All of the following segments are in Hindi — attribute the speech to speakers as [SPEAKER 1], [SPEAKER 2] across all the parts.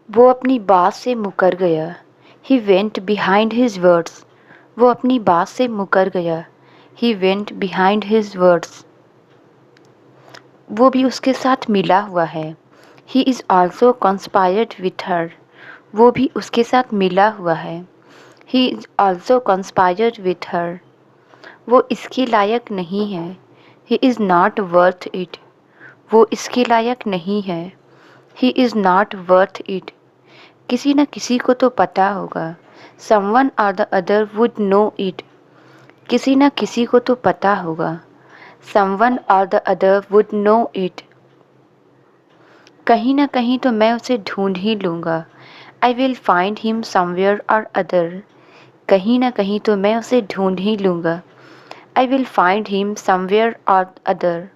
[SPEAKER 1] वो अपनी बात से मुकर गया। He went behind his words. वो अपनी बात से मुकर गया। He went behind his words. वो भी उसके साथ मिला हुआ है। He is also conspired with her. वो भी उसके साथ मिला हुआ है। He is also conspired with her. वो इसके लायक नहीं है। He is not worth it. वो इसके लायक नहीं है। He is not worth it. किसी न किसी को तो पता होगा। समवन और the other would know it. किसी न किसी को तो पता होगा। समवन और the other would know it. कहीं ना कहीं तो मैं उसे ढूंढ ही लूँगा। I will find him somewhere और अदर। कहीं ना कहीं तो मैं उसे ढूंढ ही लूँगा। I will find him somewhere और अदर।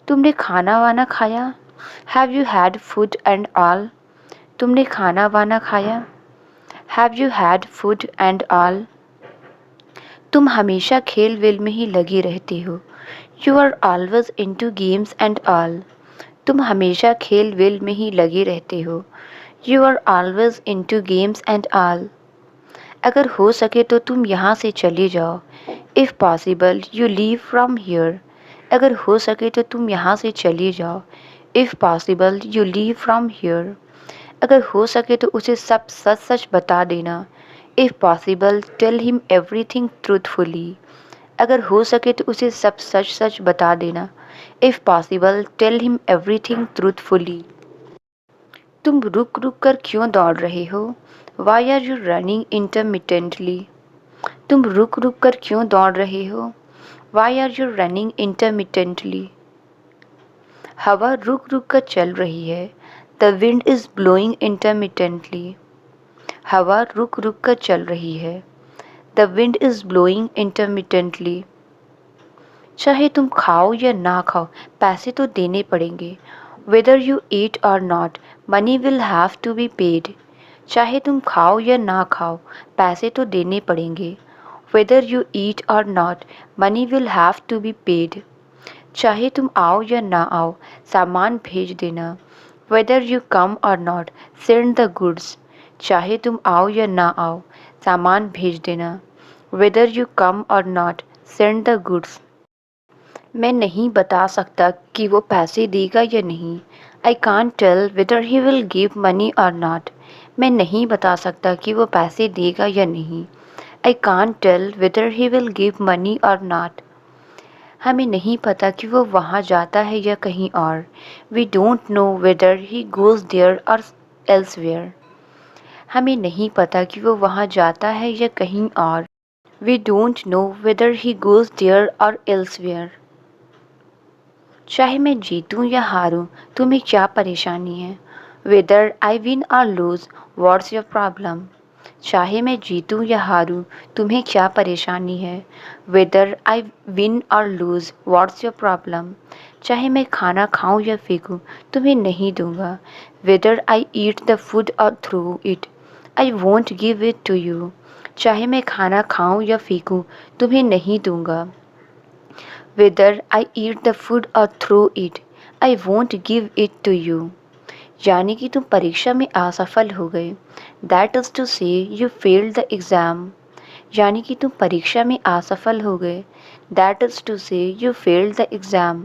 [SPEAKER 1] तुमने खाना वाना खाया? Have you had food and all? तुमने खाना वाना खाया? Have you had food and all? तुम हमेशा खेल वेल में ही लगी रहती हो। You are always into games and all. तुम हमेशा खेल वेल में ही लगे रहते हो। You are always into games and all. अगर हो सके तो तुम यहाँ से चले जाओ। If possible you leave from here. अगर हो सके तो तुम यहाँ से चले जाओ। If possible you leave from here. अगर हो सके तो उसे सब सच सच बता देना। If possible tell him everything truthfully. अगर हो सके तो उसे सब सच सच बता देना। If possible tell him everything truthfully. तुम रुक रुक कर क्यों दौड़ रहे हो? Why are you running intermittently? तुम रुक रुक कर क्यों दौड़ रहे हो? Why are you running intermittently? हवा रुक रुक कर चल रही है। The wind is blowing intermittently. हवा रुक रुक कर चल रही है। The wind is blowing intermittently. चाहे तुम खाओ या ना खाओ, पैसे तो देने पड़ेंगे। Weather you eat or not, money will have to be paid. चाहे तुम खाओ या ना खाओ, पैसे तो देने पड़ेंगे। Weather you eat or not, money will have to be paid. चाहे तुम आओ या ना आओ, सामान भेज देना। वेदर यू कम और नॉट, सेंड द गुड्स। चाहे तुम आओ या ना आओ, सामान भेज देना। वेदर यू कम और नॉट, सेंड द गुड्स। मैं नहीं बता सकता कि वो पैसे देगा या नहीं। I can't tell whether he will give money or not. मैं नहीं बता सकता कि वो पैसे देगा या नहीं। I can't tell whether he will give money or not. हमें नहीं पता कि वो वहाँ जाता है या कहीं और। We don't know whether he goes there और एल्सवेयर। हमें नहीं पता कि वो वहाँ जाता है या कहीं और। We don't know whether he goes there और एल्सवेयर। चाहे मैं जीतूं या हारूं, तुम्हें क्या परेशानी है? वेदर आई विन और लूज, व्हाट्स योर प्रॉब्लम? चाहे मैं जीतूं या हारूं, तुम्हें क्या परेशानी है? वेदर आई विन और लूज, व्हाट्स योर प्रॉब्लम? चाहे मैं खाना खाऊं या फेंकूं, तुम्हें नहीं दूंगा। Whether I eat the food और throw it, I won't give it to you. चाहे मैं खाना खाऊं या फेंकूं, तुम्हें नहीं दूंगा। Whether I eat the food or throw it, I won't give it to you. यानी कि तुम परीक्षा में असफल हो गए। That is to say you failed the exam. यानी कि तुम परीक्षा में असफल हो गए। That is to say you failed the exam.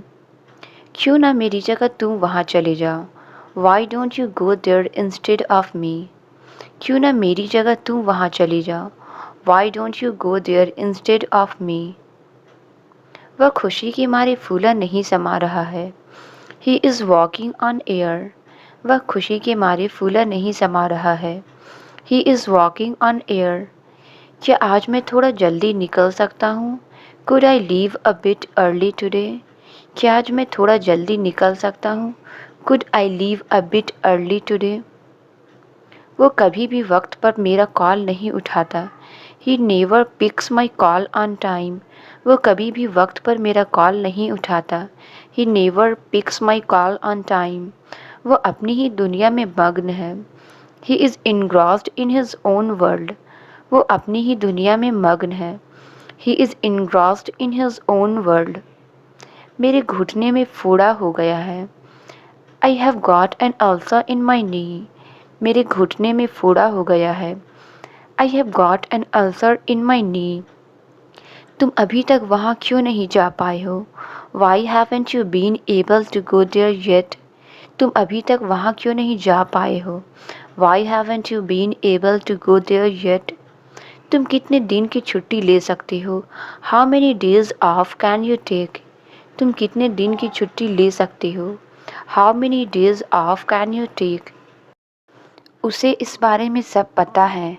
[SPEAKER 1] क्यों ना मेरी जगह तुम वहाँ चले जाओ। Why don't you go there instead of me? क्यों ना मेरी जगह तुम वहाँ चले जाओ। Why don't you go there instead of me? वह खुशी के मारे फूला नहीं समा रहा है। He is walking on air. वह खुशी के मारे फूला नहीं समा रहा है। He is walking on air. क्या आज मैं थोड़ा जल्दी निकल सकता हूँ? Could I leave a bit early today? क्या आज मैं थोड़ा जल्दी निकल सकता हूँ? Could I leave a bit early today? वो कभी भी वक्त पर मेरा कॉल नहीं उठाता। He never picks my call on time. वो कभी भी वक्त पर मेरा कॉल नहीं उठाता। He never picks my call on time. वो अपनी ही दुनिया में मग्न है। He is engrossed in his own world. वो अपनी ही दुनिया में मग्न है। He is engrossed in his own world. मेरे घुटने में फोड़ा हो गया है। I have got an ulcer in my knee. मेरे घुटने में फोड़ा हो गया है। I have got an ulcer in my knee. तुम अभी तक वहाँ क्यों नहीं जा पाए हो? Why haven't you been able to go there yet? तुम अभी तक वहाँ क्यों नहीं जा पाए हो? Why haven't you been able to go there yet? तुम कितने दिन की छुट्टी ले सकते हो? How many days off can you take? तुम कितने दिन की छुट्टी ले सकते हो? How many days off can you take? उसे इस बारे में सब पता है।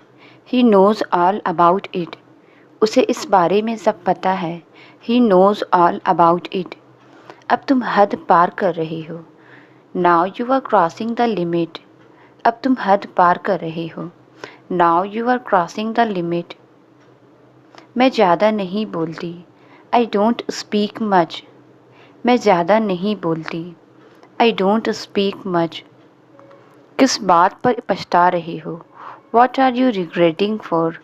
[SPEAKER 1] He knows all about it. उसे इस बारे में सब पता है। He knows all about it. अब तुम हद पार कर रहे हो। Now you are crossing the limit. अब तुम हद पार कर रहे हो। Now you are crossing the limit. मैं ज़्यादा नहीं बोलती। I don't speak much. मैं ज़्यादा नहीं बोलती। I don't speak much. किस बात पर पछता रहे हो? What are you regretting for?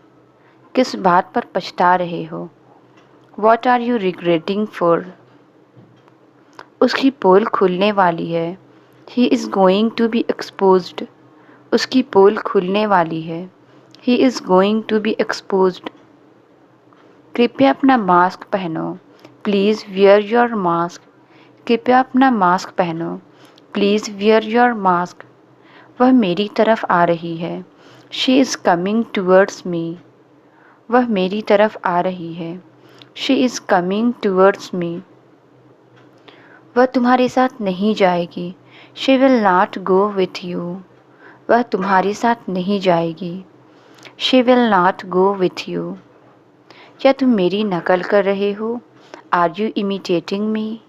[SPEAKER 1] किस बात पर पछता रहे हो? What are you regretting for? उसकी पोल खुलने वाली है। He is going to be exposed. उसकी पोल खुलने वाली है। He is going to be exposed. कृपया अपना मास्क पहनो। Please wear your mask. कृपया अपना मास्क पहनो। Please wear your mask. वह मेरी तरफ आ रही है। She is coming towards me. वह मेरी तरफ आ रही है। She is coming towards me. वह तुम्हारे साथ नहीं जाएगी। She will not go with you. वह तुम्हारे साथ नहीं जाएगी। She will not go with you. क्या तुम मेरी नकल कर रहे हो? आर यू इमिटेटिंग मी?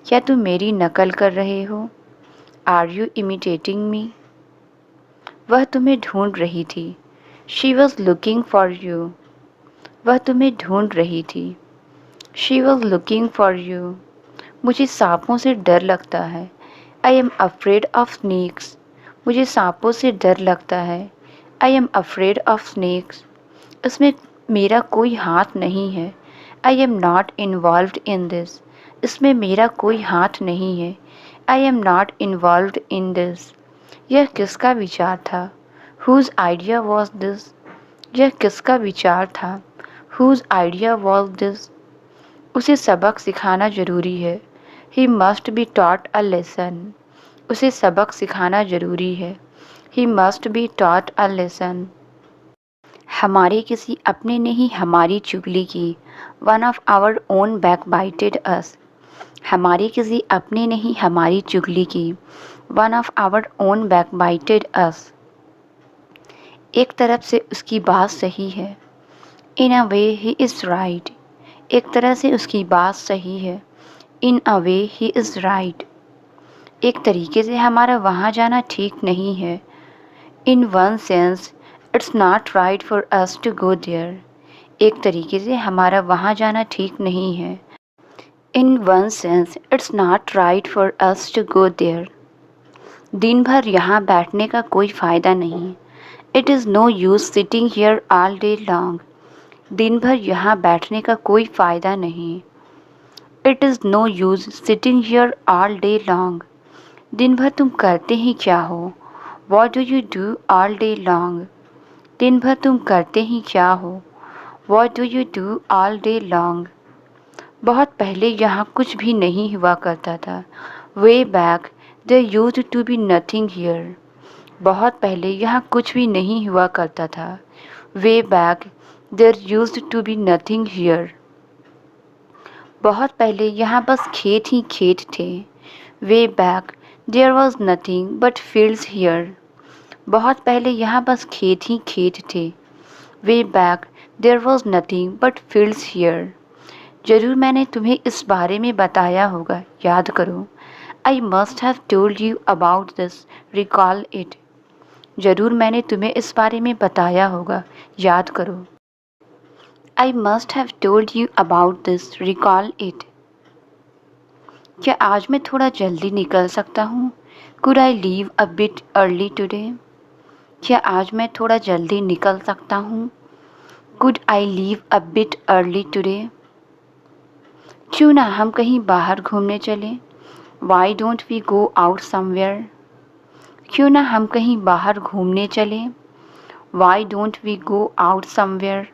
[SPEAKER 1] क्या तुम मेरी नकल कर रहे हो? आर यू इमिटेटिंग मी? वह तुम्हें ढूंढ रही थी। She was looking for you. वह तुम्हें ढूंढ रही थी। She was looking for you. मुझे सांपों से डर लगता है। I am afraid of snakes. मुझे सांपों से डर लगता है। I am afraid of snakes. इसमें मेरा कोई हाथ नहीं है। I am not involved in this. इसमें मेरा कोई हाथ नहीं है। I am not involved in this. यह किसका विचार था? Whose idea was this. यह किसका विचार था? Whose idea was this. उसे सबक सिखाना जरूरी है। He must be taught a lesson. उसे सबक सिखाना जरूरी है। He must be taught a lesson. हमारे किसी अपने ने ही हमारी चुगली की। One of our own backbited us. हमारे किसी अपने ने ही हमारी चुगली की। One of our own backbited us. एक तरफ से उसकी बात सही है। In a way he is right. एक तरह से उसकी बात सही है। In a way he is right. एक तरीके से हमारा वहाँ जाना ठीक नहीं है। In one sense it's not right for us to go there. एक तरीके से हमारा वहाँ जाना ठीक नहीं है। In one sense it's not right for us to go there. दिन भर यहाँ बैठने का कोई फ़ायदा नहीं। It is no use sitting here all day long. दिन भर यहाँ बैठने का कोई फ़ायदा नहीं। It is no use sitting here all day long. दिन भर तुम करते ही क्या हो? What do you do all day long. दिन भर तुम करते ही क्या हो? What do you do all day long. बहुत पहले यहाँ कुछ भी नहीं हुआ करता था। Way back there used to be nothing here. बहुत पहले यहाँ कुछ भी नहीं हुआ करता था। Way back there used to be nothing here. बहुत पहले यहाँ बस खेत ही खेत थे। Way back there was nothing but fields here. बहुत पहले यहाँ बस खेत ही खेत थे। Way back there was nothing but fields here. जरूर मैंने तुम्हें इस बारे में बताया होगा, याद करो। I must have told you about this, recall it. जरूर मैंने तुम्हें इस बारे में बताया होगा, याद करो। I must have told you about this, recall it. क्या आज मैं थोड़ा जल्दी निकल सकता हूँ? Could I leave a bit early today? क्या आज मैं थोड़ा जल्दी निकल सकता हूँ? Could I leave a bit early today? क्यों ना हम कहीं बाहर घूमने चलें? Why don't we go out somewhere? क्यों ना हम कहीं बाहर घूमने चलें? Why don't we go out somewhere?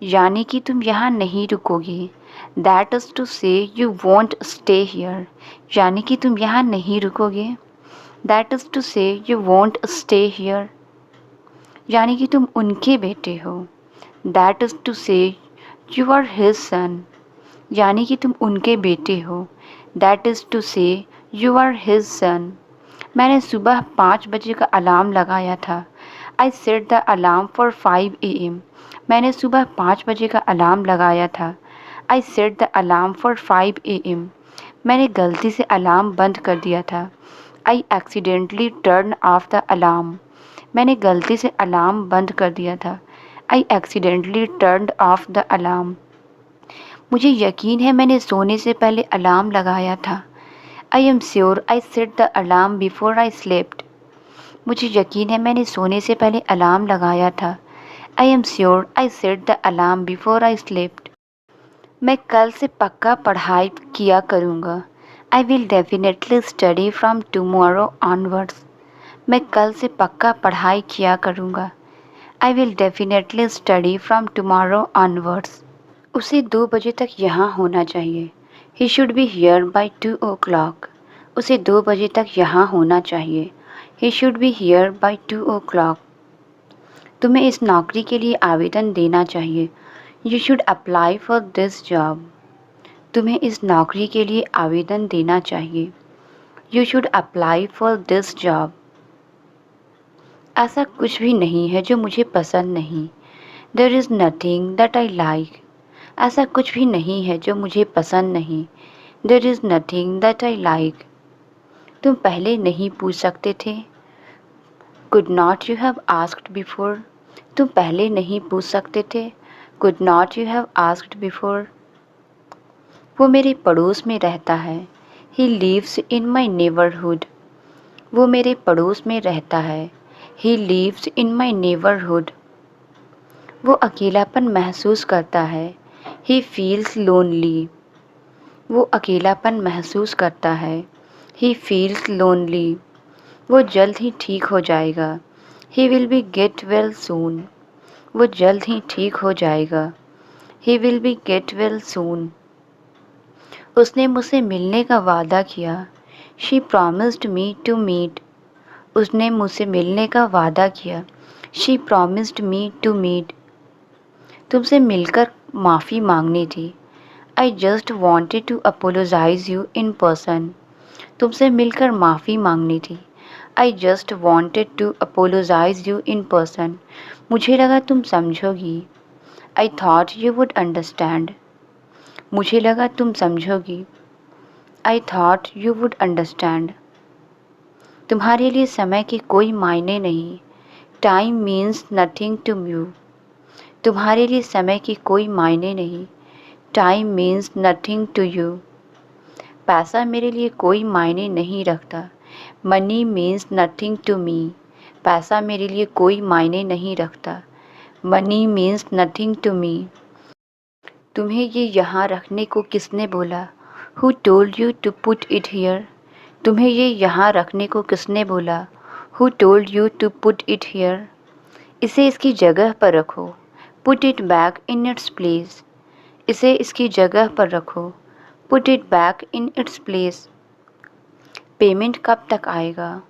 [SPEAKER 1] यानी कि तुम यहाँ नहीं रुकोगे। That is to say you won't stay here. यानी कि तुम यहाँ नहीं रुकोगे। That is to say you won't stay here. यानी कि तुम उनके बेटे हो। That is to say you are his son. यानी कि तुम उनके बेटे हो। That is to say you are his son. मैंने सुबह 5 बजे का अलार्म लगाया था। I set the alarm for 5 AM। मैंने सुबह 5 बजे का अलार्म लगाया था। I set the alarm for 5 AM। मैंने गलती से अलार्म बंद कर दिया था। I accidentally turn off the alarm. मैंने गलती से अलार्म बंद कर दिया था। I accidentally turn off the alarm. मुझे यकीन है मैंने सोने से पहले अलार्म लगाया था। I am sure I set the alarm before I slept. मुझे यकीन है मैंने सोने से पहले अलार्म लगाया था। I am sure I set the alarm before I slept. मैं कल से पक्का पढ़ाई किया करूँगा। I will definitely study from tomorrow onwards. मैं कल से पक्का पढ़ाई किया करूँगा। I will definitely study from tomorrow onwards. उसे 2 बजे तक यहाँ होना चाहिए। He should be here bye 2 o'clock। उसे 2 बजे तक यहाँ होना चाहिए। He should be here bye 2 o'clock। तुम्हें इस नौकरी के लिए आवेदन देना चाहिए। You should apply for this job. तुम्हें इस नौकरी के लिए आवेदन देना चाहिए। You should apply for this job. ऐसा कुछ भी नहीं है जो मुझे पसंद नहीं। There is nothing that I like. ऐसा कुछ भी नहीं है जो मुझे पसंद नहीं। There is nothing that I like. तुम पहले नहीं पूछ सकते थे। Could not you have asked before. तुम पहले नहीं पूछ सकते थे। Could not you have asked before. वो मेरे पड़ोस में रहता है। He lives in my neighbourhood. वो मेरे पड़ोस में रहता है। He lives in my neighbourhood. वो अकेलापन महसूस करता है। He feels lonely. वो अकेलापन महसूस करता है। He feels lonely. वो जल्द ही ठीक हो जाएगा। He will be get well soon. वो जल्द ही ठीक हो जाएगा। He will be get well सून। उसने मुझसे मिलने का वादा किया। She promised me to meet. उसने मुझसे मिलने का वादा किया। She promised me to meet. तुमसे मिलकर माफ़ी मांगनी थी। I just wanted to apologise you in person. तुमसे मिलकर माफ़ी मांगनी थी। I just wanted to apologise you in person. मुझे लगा तुम समझोगी। I thought you would understand. मुझे लगा तुम समझोगी। I thought you would understand. तुम्हारे लिए समय के कोई मायने नहीं। Time means nothing to you. तुम्हारे लिए समय की कोई मायने नहीं। Time means nothing to you. पैसा मेरे लिए कोई मायने नहीं रखता। Money means nothing to me. पैसा मेरे लिए कोई मायने नहीं रखता। Money means nothing to me. तुम्हें ये यहाँ रखने को किसने बोला? Who told you to put it here? तुम्हें ये यहाँ रखने को किसने बोला? Who told you to put it here? इसे इसकी जगह पर रखो। Put it back in its place. इसे इसकी जगह पर रखो। Put it back in its place. Payment कब तक आएगा?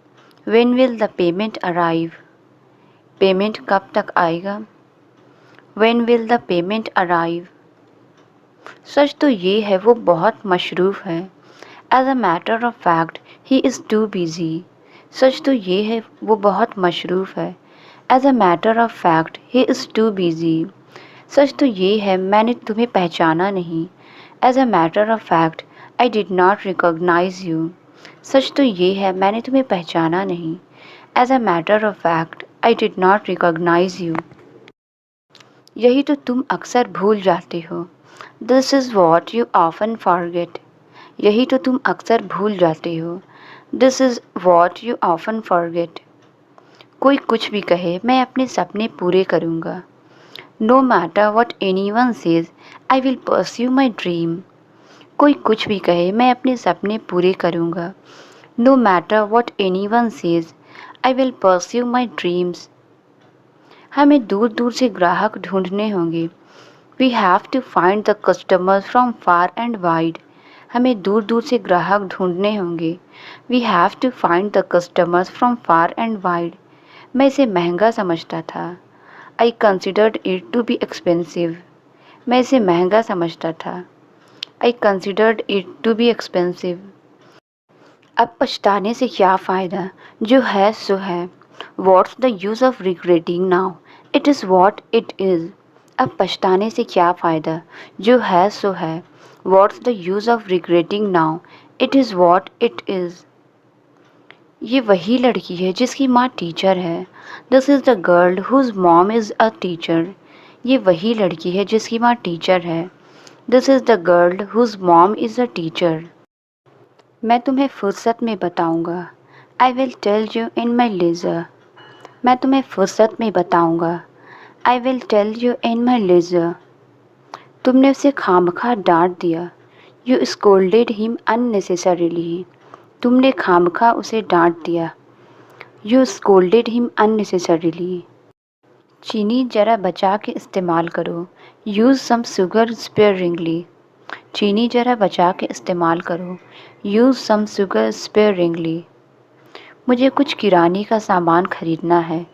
[SPEAKER 1] When will the payment arrive? Payment कब तक आएगा? When will the payment arrive? सच तो ये है वो बहुत मशरूफ़ है। As a matter of fact, he is too busy. सच तो ये है वो बहुत मशरूफ़ है। As a matter of fact, he is too busy. सच तो ये है मैंने तुम्हें पहचाना नहीं। As a matter of fact, I did not recognize you. सच तो ये है मैंने तुम्हें पहचाना नहीं। As a matter of fact, I did not recognize you. यही तो तुम अक्सर भूल जाते हो। This is what you often forget. यही तो तुम अक्सर भूल जाते हो। This is what you often forget. कोई कुछ भी कहे मैं अपने सपने पूरे करूँगा। No matter what anyone says, I will pursue my dream. कोई कुछ भी कहे मैं अपने सपने पूरे करूँगा। No matter what anyone says, I will pursue my dreams. हमें दूर दूर से ग्राहक ढूंढने होंगे. We have to find the customers from far and wide. हमें दूर दूर से ग्राहक ढूंढने होंगे. We have to find the customers from far and wide. मैं इसे महंगा समझता था. I considered it to be expensive. मैं इसे महंगा समझता था. I considered it to be expensive. अब पछताने से क्या फ़ायदा, जो है सो है. What's the use of regretting now? It is what it is. अब पछताने से क्या फ़ायदा, जो है सो है. What's the use of regretting now? It is what it is. ये वही लड़की है जिसकी माँ टीचर है. This is the girl whose mom is a teacher. ये वही लड़की है जिसकी माँ टीचर है. This is the girl whose mom is a teacher. मैं तुम्हें फुर्सत में बताऊंगा. I will tell you in my leisure. मैं तुम्हें फुर्सत में बताऊंगा. I will tell you in my leisure. तुमने उसे खामखा डांट दिया. You scolded him unnecessarily. तुमने खामखा उसे डांट दिया. You scolded him unnecessarily. चीनी जरा बचा के इस्तेमाल करो. Use some sugar sparingly. चीनी जरा बचा के इस्तेमाल करो. Use some sugar sparingly. मुझे कुछ किराने का सामान खरीदना है.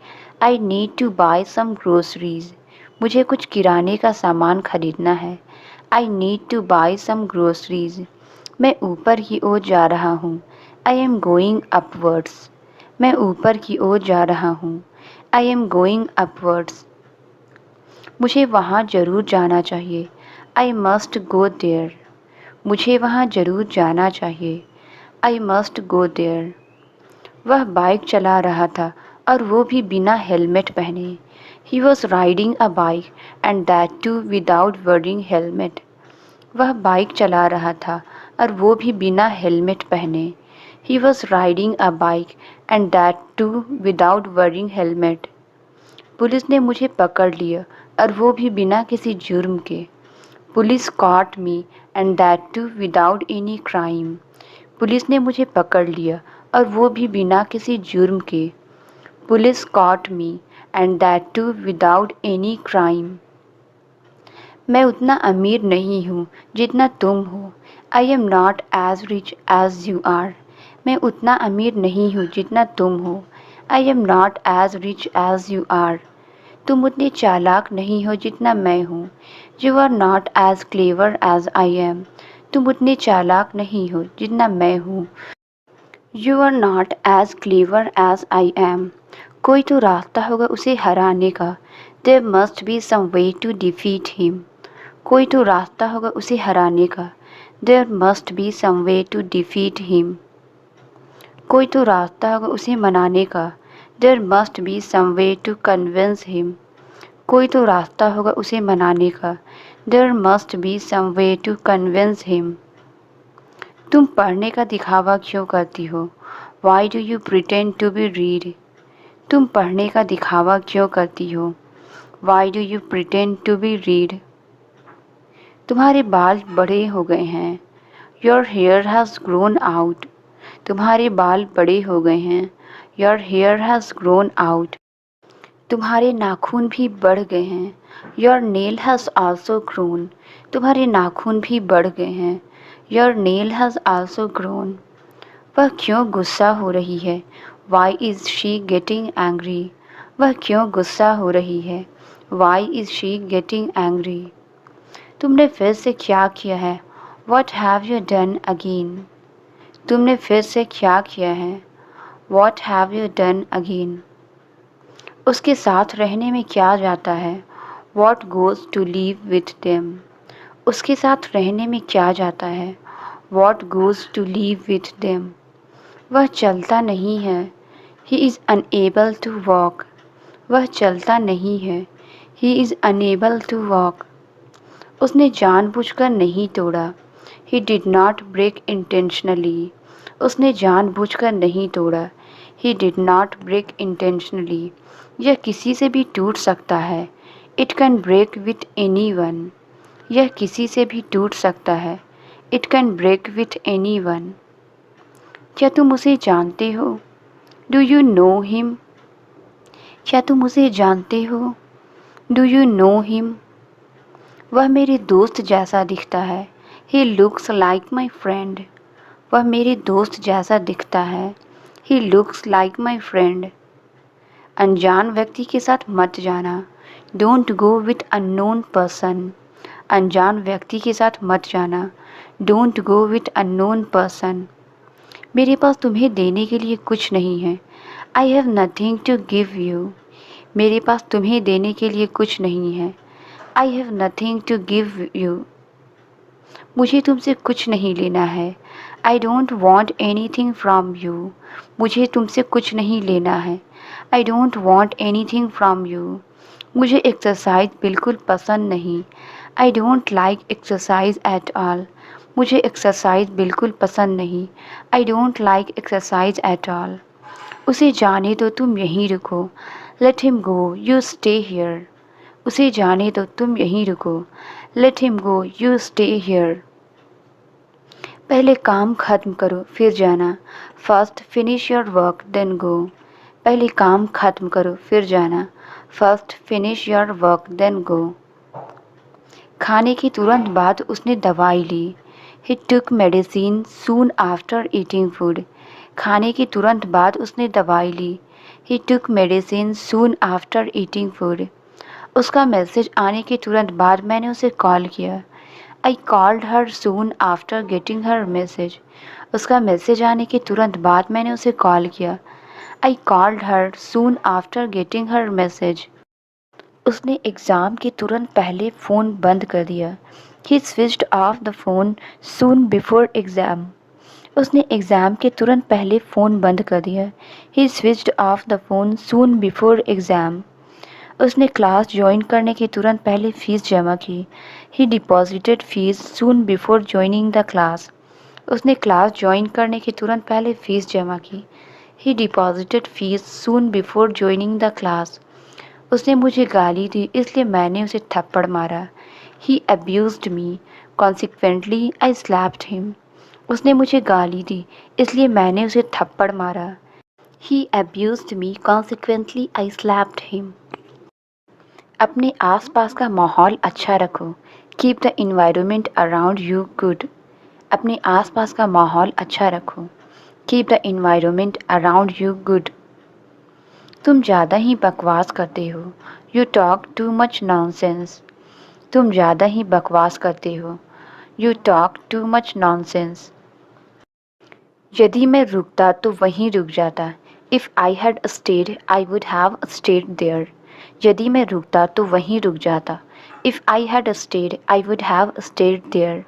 [SPEAKER 1] I need to buy some groceries. मुझे कुछ किराने का सामान खरीदना है. I need to buy some groceries. मैं ऊपर की ओर जा रहा हूँ. I am going upwards. मैं ऊपर की ओर जा रहा हूँ. I am going upwards. मुझे वहाँ ज़रूर जाना चाहिए. I must go there. मुझे वहाँ ज़रूर जाना चाहिए. I must go there. वह बाइक चला रहा था और वो भी बिना हेलमेट पहने. He was riding a bike and that too without wearing helmet. वह बाइक चला रहा था और वो भी बिना हेलमेट पहने. He was riding a bike and that too without wearing helmet. Police ने मुझे पकड़ लिया और वो भी बिना किसी जुर्म के. Police caught me and that too without any crime. Police ने मुझे पकड़ लिया और वो भी बिना किसी जुर्म के. Police caught me and that too without any crime. मैं उतना अमीर नहीं हूँ जितना तुम हो. I am not as rich as you are. मैं उतना अमीर नहीं हूँ जितना तुम हो. I am not as rich as you are. तुम उतने चालाक नहीं हो जितना मैं हूँ. You are not as clever as I am. तुम उतने चालाक नहीं हो जितना मैं हूँ. You are not as clever as I am. कोई तो रास्ता होगा उसे हराने का. There must be some way to defeat him. कोई तो रास्ता होगा उसे हराने का. There must be some way to defeat him. कोई तो रास्ता होगा उसे मनाने का. There must be some way to convince him. कोई तो रास्ता होगा उसे मनाने का. There must be some way to convince him. तुम पढ़ने का दिखावा क्यों करती हो? Why do you pretend to be read? तुम पढ़ने का दिखावा क्यों करती हो? Why do you pretend to be read? तुम्हारे बाल बड़े हो गए हैं. Your hair has grown out. तुम्हारे बाल बड़े हो गए हैं. Your hair has grown out. तुम्हारे नाखून भी बढ़ गए हैं. Your nail has also grown. तुम्हारे नाखून भी बढ़ गए हैं. Your nail has also grown. वह क्यों गुस्सा हो रही है? Why is she getting angry? वह क्यों गुस्सा हो रही है? Why is she getting angry? तुमने फिर से क्या किया है? What have you done again? तुमने फिर से क्या किया है? What have you done again? उसके साथ रहने में क्या जाता है? What goes to live with them? उसके साथ रहने में क्या जाता है? What goes to live with them? वह चलता नहीं है. He is unable to walk. वह चलता नहीं है. He is unable to walk. उसने जानबूझकर नहीं तोड़ा. He did not break intentionally. उसने जानबूझकर नहीं तोड़ा. He did not break intentionally. यह किसी से भी टूट सकता है. It can break with anyone. यह किसी से भी टूट सकता है. It can break with anyone. क्या तुम उसे जानते हो? Do you know him? क्या तुम उसे जानते हो? Do you know him? वह मेरे दोस्त जैसा दिखता है। He looks like my friend. वह मेरे दोस्त जैसा दिखता है। He looks like my friend. अनजान व्यक्ति के साथ मत जाना। Don't go with unknown person. अनजान व्यक्ति के साथ मत जाना। Don't go with unknown person. मेरे पास तुम्हें देने के लिए कुछ नहीं है। I have nothing to give you. मेरे पास तुम्हें देने के लिए कुछ नहीं है। I have nothing to give you. मुझे तुमसे कुछ नहीं लेना है। I don't want anything from you. मुझे तुमसे कुछ नहीं लेना है। I don't want anything from you. मुझे एक्सरसाइज बिल्कुल पसंद नहीं। I don't like exercise at all. मुझे एक्सरसाइज बिल्कुल पसंद नहीं। I don't like exercise at all. उसे जाने दो, तुम यहीं रुको। Let him go, you stay here. उसे जाने दो, तुम यहीं रुको। Let him go, you stay here. पहले काम खत्म करो फिर जाना। First finish your work then go. पहले काम खत्म करो फिर जाना। First finish your work then go. खाने के तुरंत बाद उसने दवाई ली। He took medicine soon after eating food. खाने के तुरंत बाद उसने दवाई ली। He took medicine soon after eating food. उसका मैसेज आने के तुरंत बाद मैंने उसे कॉल किया। I called her soon after getting her message. उसका मैसेज आने के तुरंत बाद मैंने उसे कॉल किया। I called her soon after getting her message. उसने एग्ज़ाम के तुरंत पहले फ़ोन बंद कर दिया। He switched off the phone soon before exam. उसने एग्ज़ाम के तुरंत पहले फ़ोन बंद कर दिया। He switched off the phone soon before exam. उसने क्लास ज्वाइन करने के तुरंत पहले फ़ीस जमा की। ही deposited fees soon before joining the class. उसने क्लास ज्वाइन करने के तुरंत पहले फ़ीस जमा की। ही deposited fees soon before joining the class. उसने मुझे गाली दी इसलिए मैंने उसे थप्पड़ मारा। ही अब्यूज्ड मी, कॉन्सिक्वेंटली आई स्लैप्ड हिम। उसने मुझे गाली दी इसलिए मैंने उसे थप्पड़ मारा। ही अब्यूज्ड मी, कॉन्सिक्वेंटली आई स्लैप्ड हिम। अपने आसपास का माहौल अच्छा रखो। Keep the environment around you good. अपने आसपास का माहौल अच्छा रखो। Keep the environment around you good. तुम ज़्यादा ही बकवास करते हो। You talk too much nonsense. तुम ज़्यादा ही बकवास करते हो। You talk too much nonsense. यदि मैं रुकता तो वहीं रुक जाता। If I had stayed I would have stayed there. यदि मैं रुकता तो वहीं रुक जाता। If I had stayed I would have stayed there.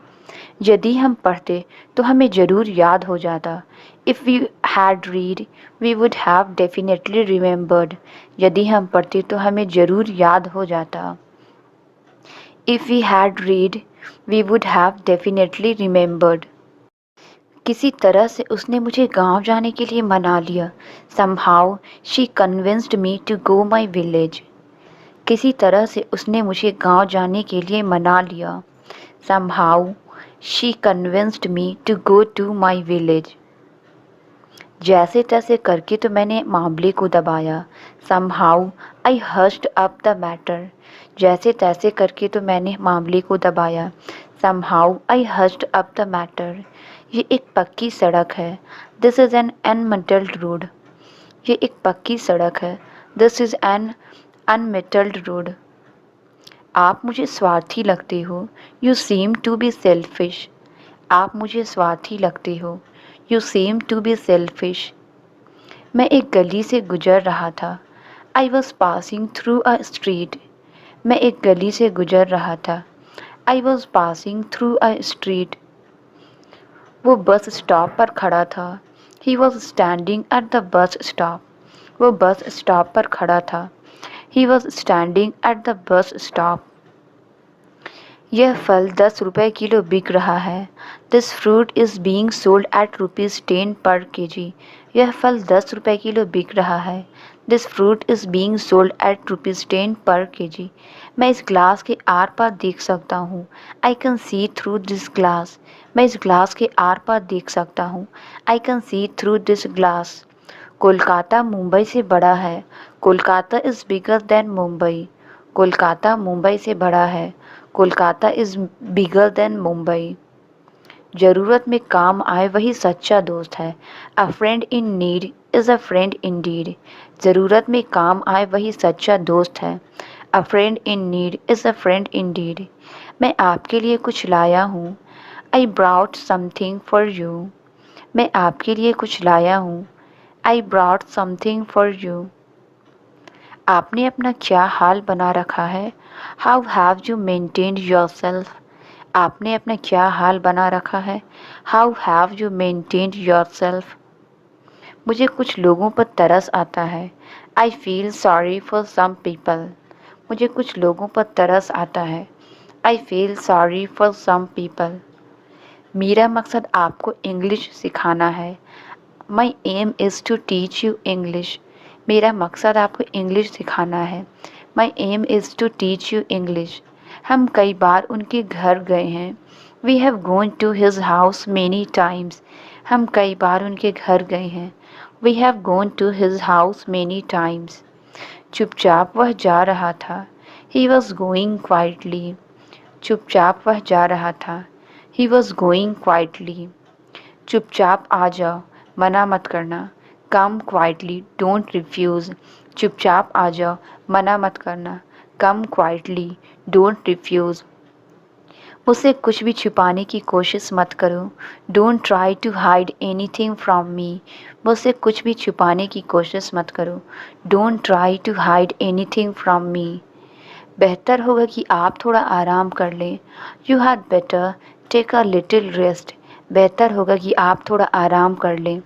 [SPEAKER 1] यदि हम पढ़ते तो हमें ज़रूर याद हो जाता। If we had read we would have definitely remembered. यदि हम पढ़ते तो हमें ज़रूर याद हो जाता। If we had read we would have definitely remembered. किसी तरह से उसने मुझे गांव जाने के लिए मना लिया। Somehow she convinced me to go my village. किसी तरह से उसने मुझे गांव जाने के लिए मना लिया। Somehow she convinced me to go to my village. जैसे तैसे करके तो मैंने मामले को दबाया। Somehow I hushed up the matter. जैसे तैसे करके तो मैंने मामले को दबाया। Somehow I hushed up the matter. ये एक पक्की सड़क है। This is an unmetalled road. ये एक पक्की सड़क है। This is an unmetalled road. आप मुझे स्वार्थी लगते हो। You seem to be selfish. आप मुझे स्वार्थी लगते हो। You seem to be selfish. मैं एक गली से गुजर रहा था। I was passing through a street. मैं एक गली से गुजर रहा था। I was passing through a street. वो बस स्टॉप पर खड़ा था। He was standing at the bus stop. वो बस स्टॉप पर खड़ा था। He was standing at the bus stop. यह फल 10 रुपए किलो बिक रहा है। This fruit is being sold at ₹10 पर केजी। यह फल 10 रुपए किलो बिक रहा है। This fruit is being sold at ₹10 पर केजी। मैं इस ग्लास के आर पार देख सकता हूँ। I can see through this glass. मैं इस ग्लास के आर पार देख सकता हूँ। I can see through this glass. Kolkata Mumbai से बड़ा है। Kolkata is bigger than Mumbai. Kolkata Mumbai से बड़ा है। Kolkata is bigger than Mumbai. ज़रूरत में काम आए वही सच्चा दोस्त है। अ friend in need is a friend Indeed. ज़रूरत में काम आए वही सच्चा दोस्त है। अ friend in need is a friend indeed. मैं आपके लिए कुछ लाया हूँ। I brought something for you. मैं आपके लिए कुछ लाया हूँ। I brought something for you. आपने अपना क्या हाल बना रखा है? How have you maintained yourself? आपने अपना क्या हाल बना रखा है? How have you maintained yourself? मुझे कुछ लोगों पर तरस आता है। I feel sorry for some people. मुझे कुछ लोगों पर तरस आता है। I feel sorry for some people. मेरा मकसद आपको इंग्लिश सिखाना है। My aim is to teach you English. मेरा मकसद आपको इंग्लिश सिखाना है। My aim is to teach you English. हम कई बार उनके घर गए हैं। We have gone to his house many times. हम कई बार उनके घर गए हैं। We have gone to his house many times. चुपचाप वह जा रहा था। He was going quietly. चुपचाप वह जा रहा था। He was going quietly. चुपचाप आ जाओ, मना मत करना। Come quietly, don't refuse. चुपचाप आ जाओ, मना मत करना। Come quietly, don't refuse. मुझसे कुछ भी छुपाने की कोशिश मत करो। Don't try to hide anything from me. मुझसे कुछ भी छुपाने की कोशिश मत करो। Don't try to hide anything from me. बेहतर होगा कि आप थोड़ा आराम कर लें। You had better take a little rest. बेहतर होगा कि आप थोड़ा आराम कर लें।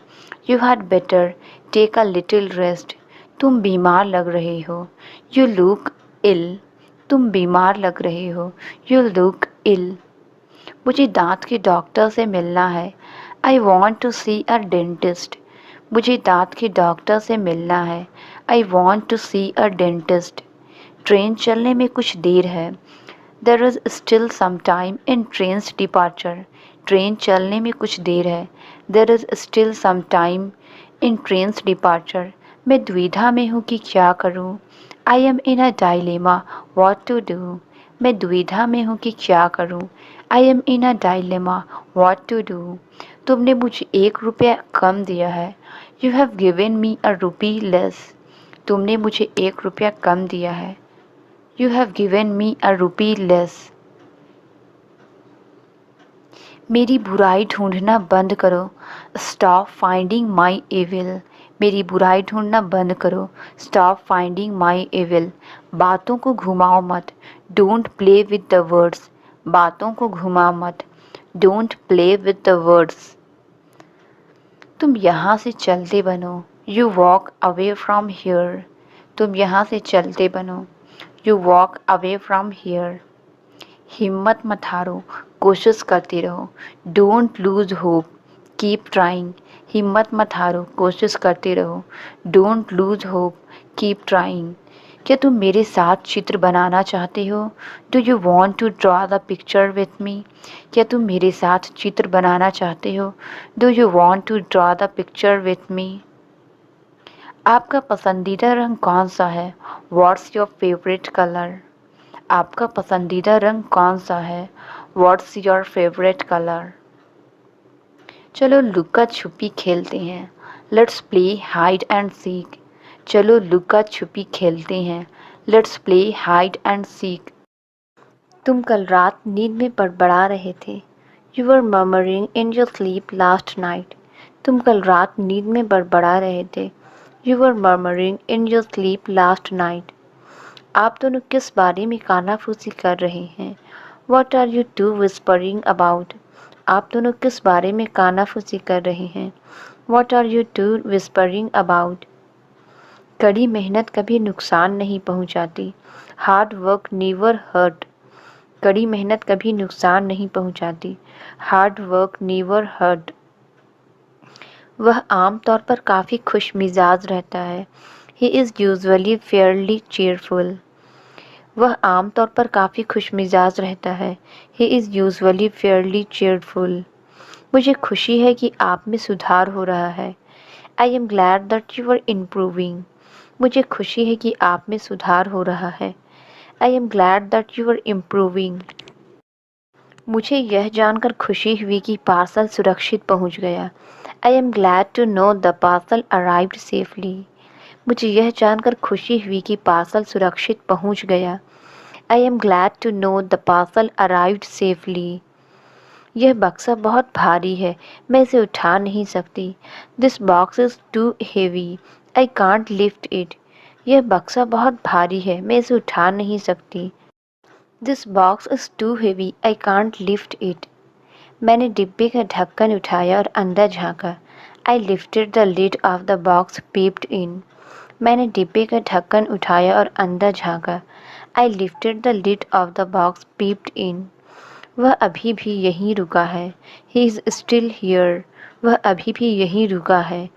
[SPEAKER 1] You had better take a little rest. तुम बीमार लग रहे हो। You look ill. तुम बीमार लग रहे हो। You look ill. मुझे दांत के डॉक्टर से मिलना है। I want to see a dentist. मुझे दांत के डॉक्टर से मिलना है। I want to see a dentist. Train चलने में कुछ देर है। There is still some time in train's departure. ट्रेन चलने में कुछ देर है। There is still some time in train's departure. मैं दुविधा में हूँ कि क्या करूँ। I am in a dilemma what to do. मैं दुविधा में हूँ कि क्या करूँ। I am in a dilemma what to do. तुमने मुझे 1 रुपया कम दिया है। You have given me a rupee less. तुमने मुझे 1 रुपया कम दिया है। You have given me a rupee less. मेरी बुराई ढूंढना बंद करो। Stop finding my evil. मेरी बुराई ढूंढना बंद करो। Stop finding my evil. बातों को घुमाओ मत। Don't play with the words. बातों को घुमाओ मत। Don't play with the words. तुम यहाँ से चलते बनो। You walk away from here. तुम यहाँ से चलते बनो। You walk away from here. हिम्मत मत हारो, कोशिश करते रहो। Don't lose hope, keep trying. हिम्मत मत हारो, कोशिश करते रहो। Don't lose hope, keep trying. क्या तुम मेरे साथ चित्र बनाना चाहते हो? Do you want to draw the picture with me? क्या तुम मेरे साथ चित्र बनाना चाहते हो? Do you want to draw the picture with me? आपका पसंदीदा रंग कौन सा है? What's your favourite colour? आपका पसंदीदा रंग कौन सा है? What's your favourite colour? चलो लुका छुपी खेलते हैं। Let's play hide and seek. चलो लुका छुपी खेलते हैं। Let's play hide and seek. तुम कल रात नींद में बड़बड़ा रहे थे। You were murmuring in your sleep last night. तुम कल रात नींद में बड़बड़ा रहे थे। You were murmuring in your sleep last night. आप दोनों किस बारे में कानाफूसी कर रहे हैं? What are you two whispering about? आप दोनों किस बारे में कानाफूसी कर रहे हैं? What are you two whispering about? कड़ी मेहनत कभी नुकसान नहीं पहुंचाती। Hard work never hurt. कड़ी मेहनत कभी नुकसान नहीं पहुंचाती। Hard work never hurt. वह आम तौर पर काफ़ी खुश मिजाज रहता है। He is usually fairly cheerful. वह आम तौर पर काफ़ी खुश मिजाज रहता है। He is usually fairly cheerful. मुझे खुशी है कि आप में सुधार हो रहा है। I am glad that you are improving. मुझे खुशी है कि आप में सुधार हो रहा है। I am glad that you are improving. मुझे यह जानकर खुशी हुई कि पार्सल सुरक्षित पहुंच गया। I am glad to know the parcel arrived safely. मुझे यह जानकर खुशी हुई कि पार्सल सुरक्षित पहुंच गया। I am glad to know the parcel arrived safely. यह बक्सा बहुत भारी है, मैं इसे उठा नहीं सकती। This box is too heavy, I can't lift it. यह बक्सा बहुत भारी है, मैं इसे उठा नहीं सकती। This box is too heavy, I can't lift it. मैंने डिब्बे का ढक्कन उठाया और अंदर झांका। I lifted the lid off the box, peeped in. मैंने डिब्बे का ढक्कन उठाया और अंदर झांका। I lifted the lid off the box, peeped in. वह अभी भी यहीं रुका है। He is still here. वह अभी भी यहीं रुका है।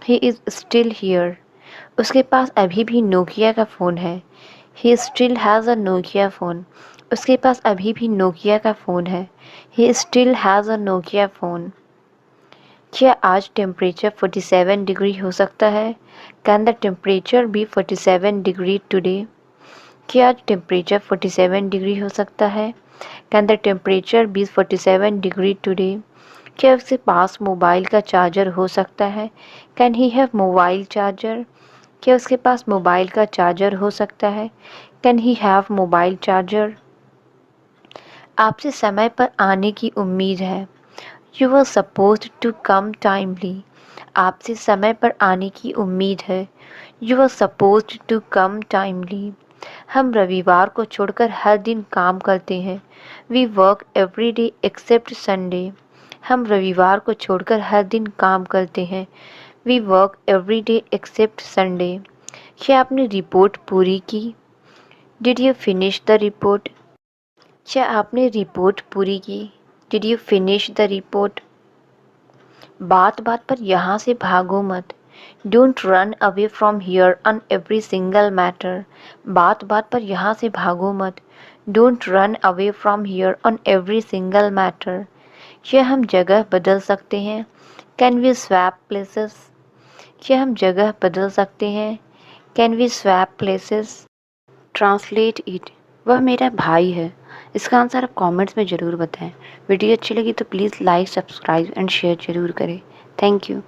[SPEAKER 1] He is still here. उसके पास अभी भी नोकिया का फ़ोन है। He still has a Nokia phone. उसके पास अभी भी नोकिया का फ़ोन है। He still has a Nokia phone. क्या आज टेम्परेचर 47 डिग्री हो सकता है? Can the temperature be 47 degree today? क्या आज टेम्परेचर 47 डिग्री हो सकता है? Can the temperature be 47 degree today? क्या उसके पास मोबाइल का चार्जर हो सकता है? Can he have mobile charger? क्या उसके पास मोबाइल का चार्जर हो सकता है? Can he have mobile charger? आपसे समय पर आने की उम्मीद है। You were supposed to come timely. आपसे समय पर आने की उम्मीद है। You were supposed to come timely. हम रविवार को छोड़कर हर दिन काम करते हैं। We work every day except Sunday. हम रविवार को छोड़कर हर दिन काम करते हैं। We work every day except Sunday. क्या आपने रिपोर्ट पूरी की? Did you finish the report? क्या आपने रिपोर्ट पूरी की? Did you finish the report? बात बात पर यहाँ से भागो मत। Don't run away from here on every single matter. बात बात पर यहाँ से भागो मत। Don't run away from here on every single matter. क्या हम जगह बदल सकते हैं? Can we swap places? क्या हम जगह बदल सकते हैं? Can we swap places? Translate it. वह मेरा भाई है। इसका आंसर आप कमेंट्स में ज़रूर बताएं। वीडियो अच्छी लगी तो please like, subscribe and share ज़रूर करें। Thank you.